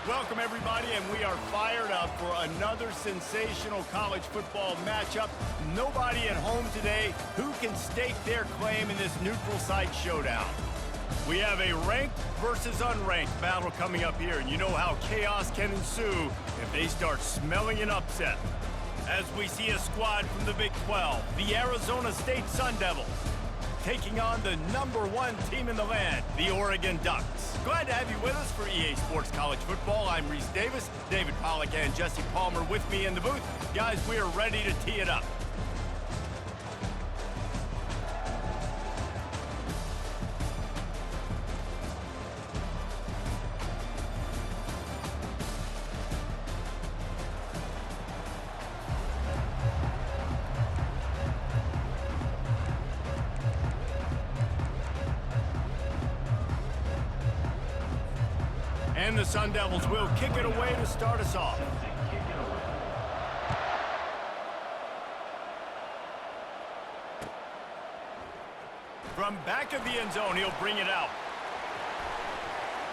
Welcome, everybody, and we are fired up for another sensational college football matchup. Nobody at home today who can stake their claim in this neutral site showdown. We have a ranked versus unranked battle coming up here, and you know how chaos can ensue if they start smelling an upset. As we see a squad from the Big 12, the Arizona State Sun Devils, taking on the #1 team in the land, the Oregon Ducks. Glad to have you with us for EA Sports College Football. I'm Reese Davis, David Pollack and Jesse Palmer with me in the booth. Guys, we are ready to tee it up. And the Sun Devils will kick it away to start us off. From back of the end zone, he'll bring it out.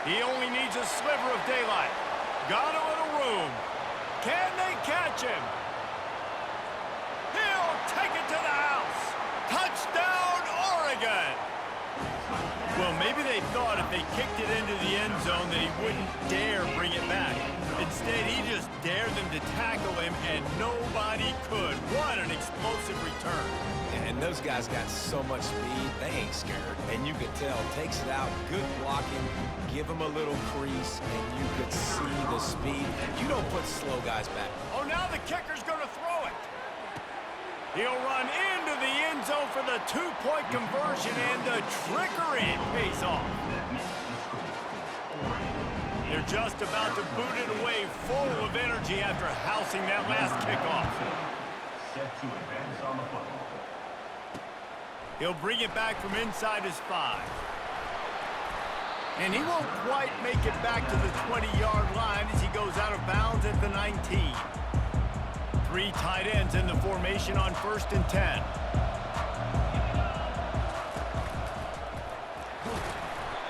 He only needs a sliver of daylight. Got a little room. Can they catch him? He'll take it to the house. Touchdown, Oregon! Well, maybe they thought if they kicked it into the end zone that he wouldn't dare bring it back. Instead, he just dared them to tackle him, and nobody could. What an explosive return. And those guys got so much speed, they ain't scared. And you could tell, takes it out, good blocking, give him a little crease, and you could see the speed. You don't put slow guys back. Oh, now the kicker's going to throw it. He'll run into the end zone for the two-point conversion, and the trickery pays off. They're just about to boot it away, full of energy after housing that last kickoff. Set to advance on the football. He'll bring it back from inside his 5. And he won't quite make it back to the 20-yard line as he goes out of bounds at the 19. 3 tight ends in the formation on 1st and 10.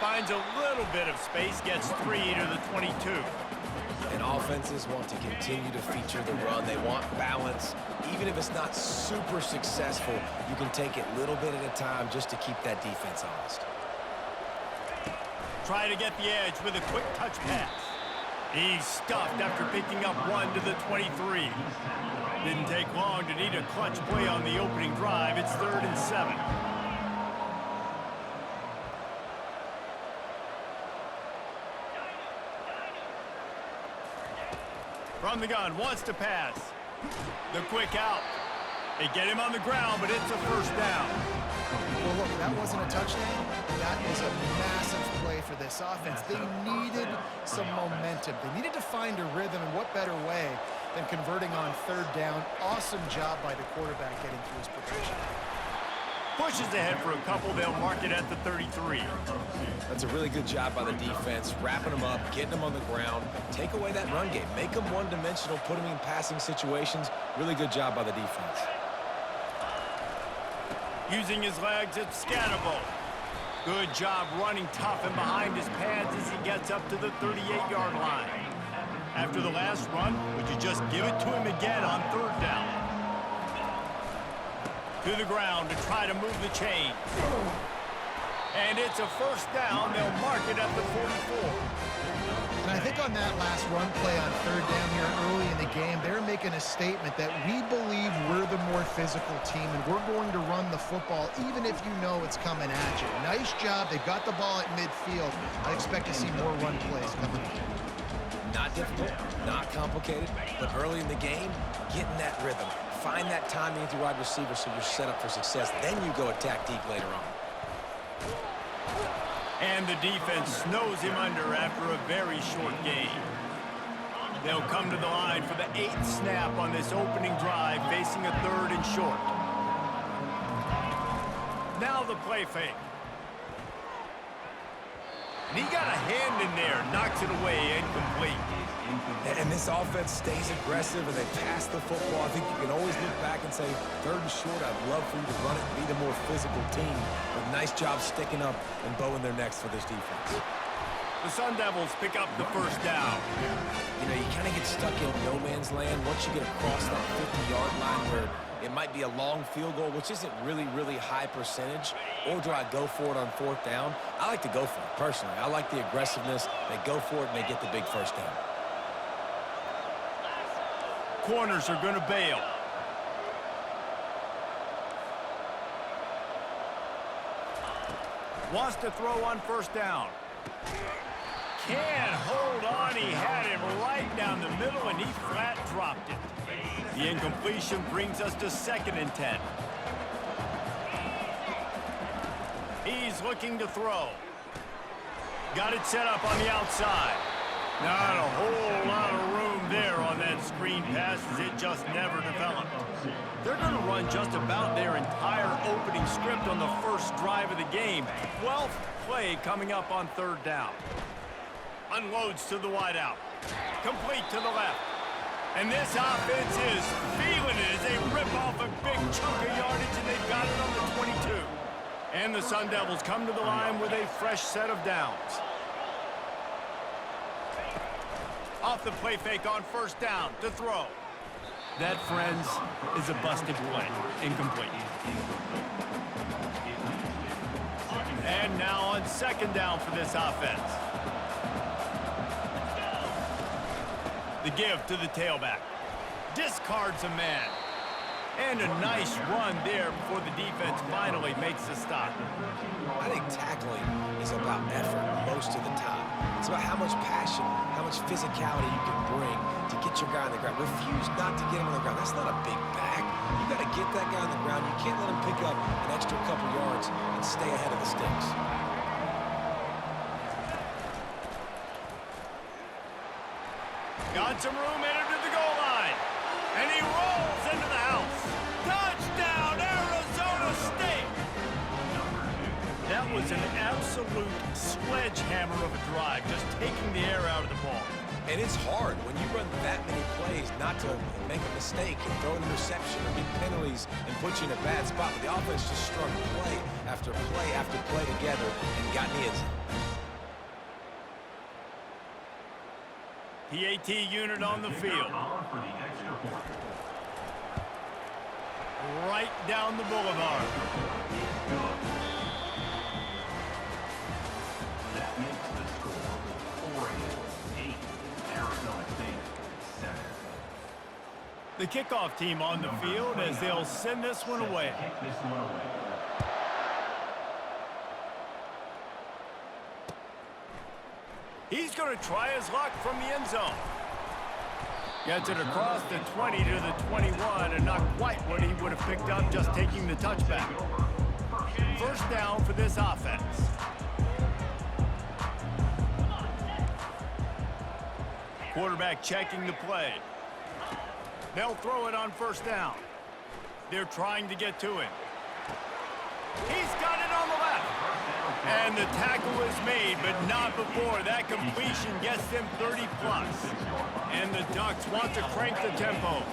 Finds a little bit of space, gets 3 to the 22. And offenses want to continue to feature the run. They want balance. Even if it's not super successful, you can take it little bit at a time just to keep that defense honest. Try to get the edge with a quick touch pass. He's stuffed after picking up 1 to the 23. Didn't take long to need a clutch play on the opening drive. It's 3rd and 7. From the gun, wants to pass. The quick out. They get him on the ground, but it's a 1st down. Well, look, that wasn't a touchdown. That was a massive play for this offense. They needed some momentum. They needed to find a rhythm, and what better way than converting on third down. Awesome job by the quarterback getting through his progression. Pushes ahead for a couple. They'll mark it at the 33. That's a really good job by the defense, wrapping them up, getting them on the ground. Take away that run game. Make them one-dimensional, put them in passing situations. Really good job by the defense. Using his legs, it's Scannable. Good job running tough and behind his pads as he gets up to the 38-yard line. After the last run, would you just give it to him again on third down? To the ground to try to move the chain. And it's a first down. They'll mark it at the 44. And I think on that last run play on third down here early in the game, they're making a statement that we believe we're the more physical team and we're going to run the football even if you know it's coming at you. Nice job. They got the ball at midfield. I expect to see more run plays coming in. Not difficult, not complicated, but early in the game, getting that rhythm. Find that timing with your wide receiver so you're set up for success. Then you go attack deep later on. And the defense snows him under after a very short game. They'll come to the line for the 8th snap on this opening drive, facing a 3rd and short. Now the play fake. And he got a hand in there, knocks it away, incomplete. And this offense stays aggressive and they pass the football. I think you can always look back and say, 3rd and short, I'd love for you to run it and be the more physical team. But nice job sticking up and bowing their necks for this defense. The Sun Devils pick up the first down. You know, you kind of get stuck in no man's land once you get across that 50-yard line where it might be a long field goal, which isn't really high percentage. Or do I go for it on 4th down? I like to go for it, personally. I like the aggressiveness. They go for it, and they get the big first down. Corners are going to bail. Wants to throw on first down. Can't hold on. He had him right down the middle, and he flat dropped it. The incompletion brings us to 2nd and 10. He's looking to throw. Got it set up on the outside. Not a whole lot of room there on that screen pass as it just never developed. They're going to run just about their entire opening script on the first drive of the game. 12th play coming up on 3rd down. Unloads to the wideout. Complete to the left. And this offense is feeling it as they rip off a big chunk of yardage, and they've got it on the 22. And the Sun Devils come to the line with a fresh set of downs. Off the play fake on first down to throw. That, friends, is a busted play. Incomplete. And now on 2nd down for this offense. The give to the tailback. Discards a man. And a nice run there before the defense finally makes the stop. I think tackling is about effort most of the time. It's about how much passion, how much physicality you can bring to get your guy on the ground. Refuse not to get him on the ground. That's not a big back. You got to get that guy on the ground. You can't let him pick up an extra couple yards and stay ahead of the sticks. Got some room, headed to the goal line. And he rolls into the house. Touchdown, Arizona State! That was an absolute sledgehammer of a drive, just taking the air out of the ball. And it's hard when you run that many plays not to make a mistake and throw an interception or get penalties and put you in a bad spot. But the offense just strung play after play together and got in the end zone. PAT unit on the field. Right down the boulevard. That makes the score 4-8. Arizona State 7. The kickoff team on the field as they'll send this one away. Kick this one away. He's going to try his luck from the end zone. Gets it across the 20 to the 21, and not quite what he would have picked up just taking the touchback. first down for this offense. Quarterback checking the play. They'll throw it on first down. They're trying to get to it. He's got it on the left. And the tackle is made, but not before that completion gets them 30+. And the Ducks want to crank the tempo.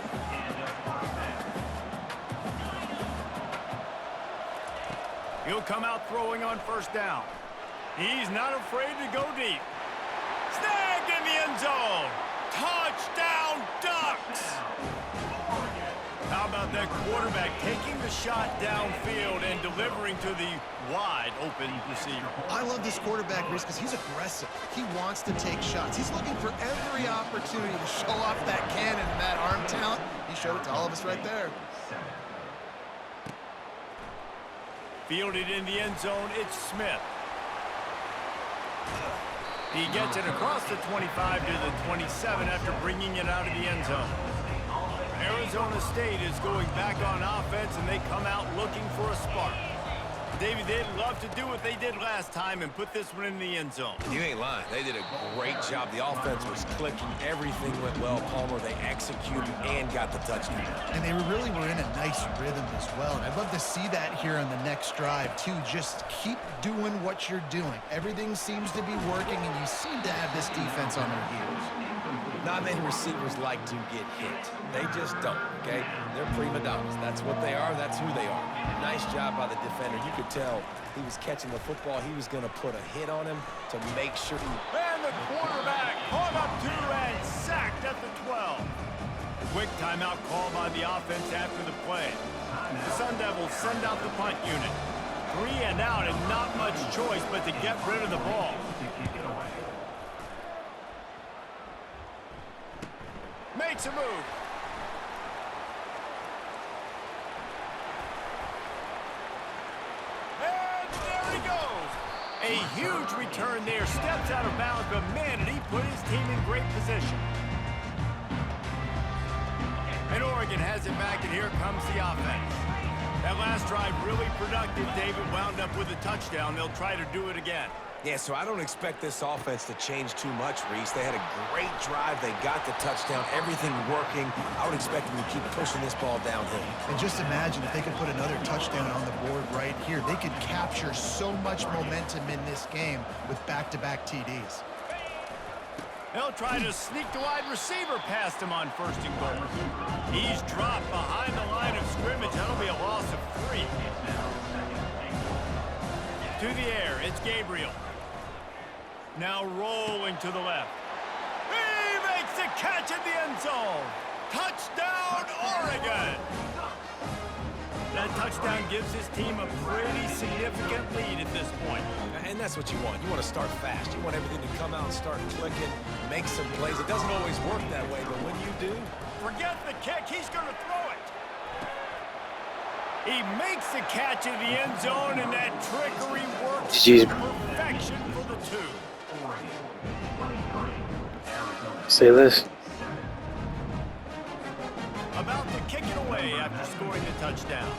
He'll come out throwing on first down. He's not afraid to go deep. Snagged in the end zone. Touchdown, Ducks! How about that quarterback taking the shot downfield and delivering to the wide-open receiver? I love this quarterback, Reese, because he's aggressive. He wants to take shots. He's looking for every opportunity to show off that cannon and that arm talent. He showed it to all of us right there. Fielded in the end zone, it's Smith. He gets it across the 25 to the 27 after bringing it out of the end zone. Arizona State is going back on offense, and they come out looking for a spark. David, they'd love to do what they did last time and put this one in the end zone. You ain't lying. They did a great job. The offense was clicking. Everything went well. Palmer, they executed and got the touchdown. And they really were in a nice rhythm as well. And I'd love to see that here on the next drive, too. Just keep doing what you're doing. Everything seems to be working, and you seem to have this defense on their heels. Not many receivers like to get hit. They just don't, okay? They're prima donnas. That's what they are. That's who they are. Nice job by the defender. You could tell he was catching the football. He was going to put a hit on him to make sure he... And the quarterback caught up to and sacked at the 12. Quick timeout call by the offense after the play. The Sun Devils send out the punt unit. 3 and out and not much choice but to get rid of the ball. Makes a move. And there he goes. A huge return there. Steps out of bounds, but man, did he put his team in great position. And Oregon has it back, and here comes the offense. That last drive really productive. David wound up with a touchdown. They'll try to do it again. Yeah, so I don't expect this offense to change too much, Reese. They had a great drive. They got the touchdown. Everything working. I would expect them to keep pushing this ball downhill. And just imagine if they could put another touchdown on the board right here. They could capture so much momentum in this game with back-to-back TDs. They'll try to sneak the wide receiver past him on first and goal. He's dropped behind the line of scrimmage. That'll be a loss of 3. To the air, it's Gabriel. Now rolling to the left. He makes the catch in the end zone. Touchdown, Oregon! That touchdown gives his team a pretty significant lead at this point. And that's what you want. You want to start fast. You want everything to come out and start clicking, make some plays. It doesn't always work that way, but when you do... Forget the kick. He's going to throw it. He makes the catch in the end zone, and that trickery works to perfection for the 2. Say this. About to kick it away after scoring the touchdown.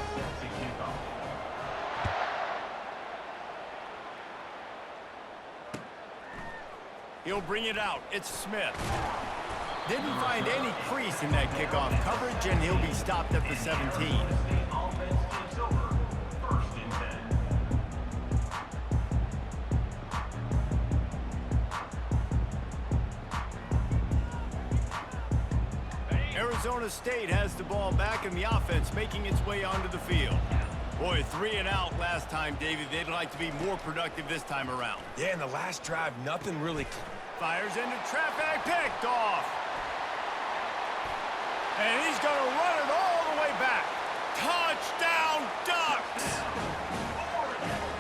He'll bring it out. It's Smith. Didn't find any crease in that kickoff coverage, and he'll be stopped at the 17. Arizona State has the ball back, and the offense making its way onto the field. Boy, 3 and out last time, David. They'd like to be more productive this time around. Yeah, in the last drive, nothing really... Fires into traffic, picked off. And he's going to run it all the way back. Touchdown, Ducks!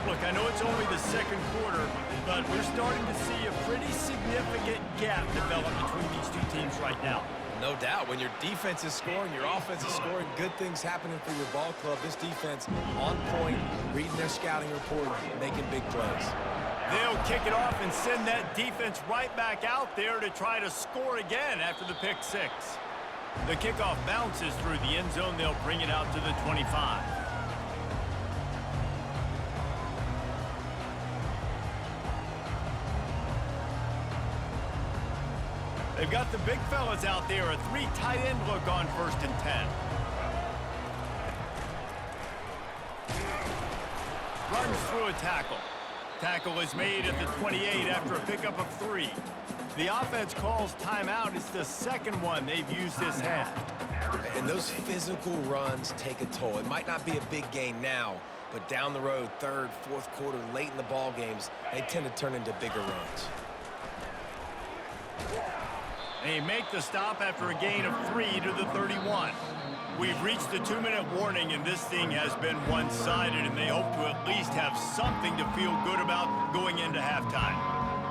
Look, I know it's only the second quarter, but we're starting to see a pretty significant gap develop between these two teams right now. No doubt. When your defense is scoring, your offense is scoring, good things happening for your ball club. This defense on point, reading their scouting report, making big plays. They'll kick it off and send that defense right back out there to try to score again after the pick 6. The kickoff bounces through the end zone. They'll bring it out to the 25. They've got the big fellas out there, a 3 tight end look on 1st and 10. Runs through a tackle. Tackle is made at the 28 after a pickup of 3. The offense calls timeout. It's the second one they've used this half. And those physical runs take a toll. It might not be a big gain now, but down the road, 3rd, 4th quarter, late in the ball games, they tend to turn into bigger runs. They make the stop after a gain of 3 to the 31. We've reached the 2-minute warning, and this thing has been one-sided, and they hope to at least have something to feel good about going into halftime.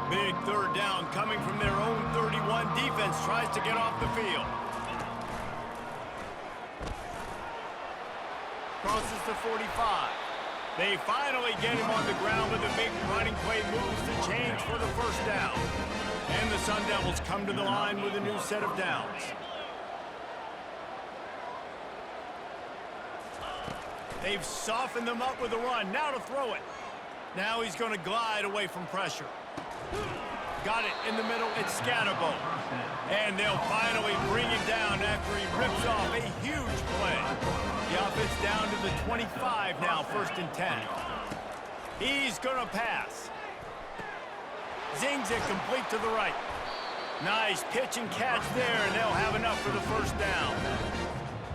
Big 3rd down coming from their own 31. Defense tries to get off the field. Crosses to 45. They finally get him on the ground with a big running play, moves the chains for the 1st down. And the Sun Devils come to the line with a new set of downs. They've softened them up with a run. Now to throw it. Now he's going to glide away from pressure. Got it in the middle. It's Scatterbo. And they'll finally bring him down after he rips off a huge play. The offense down to the 25 now, 1st and 10. He's going to pass. Zings it complete to the right. Nice pitch and catch there, and they'll have enough for the 1st down.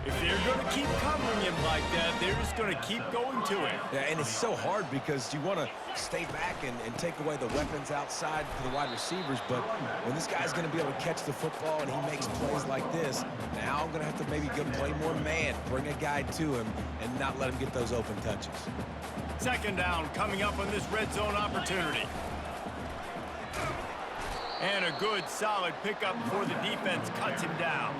If they're going to keep covering him like that, they're just going to keep going to him. Yeah, and it's so hard because you want to stay back and take away the weapons outside for the wide receivers, but when this guy's going to be able to catch the football and he makes plays like this, now I'm going to have to maybe go play more man, bring a guy to him, and not let him get those open touches. 2nd down coming up on this red zone opportunity. And a good, solid pickup before the defense cuts him down.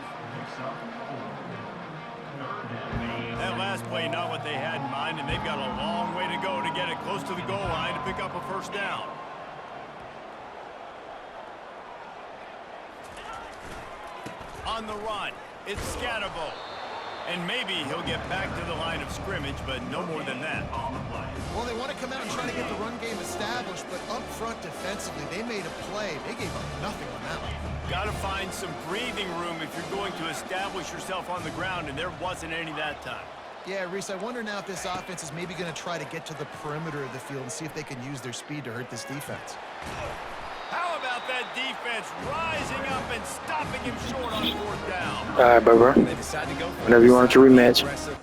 That last play, not what they had in mind, and they've got a long way to go to get it close to the goal line to pick up a 1st down. On the run, it's Scatterbo. And maybe he'll get back to the line of scrimmage, but no more than that. Well, they want to come out and try to get the run game established, but up front defensively, they made a play. They gave up nothing on that one. Got to find some breathing room if you're going to establish yourself on the ground, and there wasn't any that time. Yeah, Reese, I wonder now if this offense is maybe going to try to get to the perimeter of the field and see if they can use their speed to hurt this defense. How about that defense rising up and stopping him short on 4th down? All right, bro. They decide to go for Whenever you want your rematch. aggressive.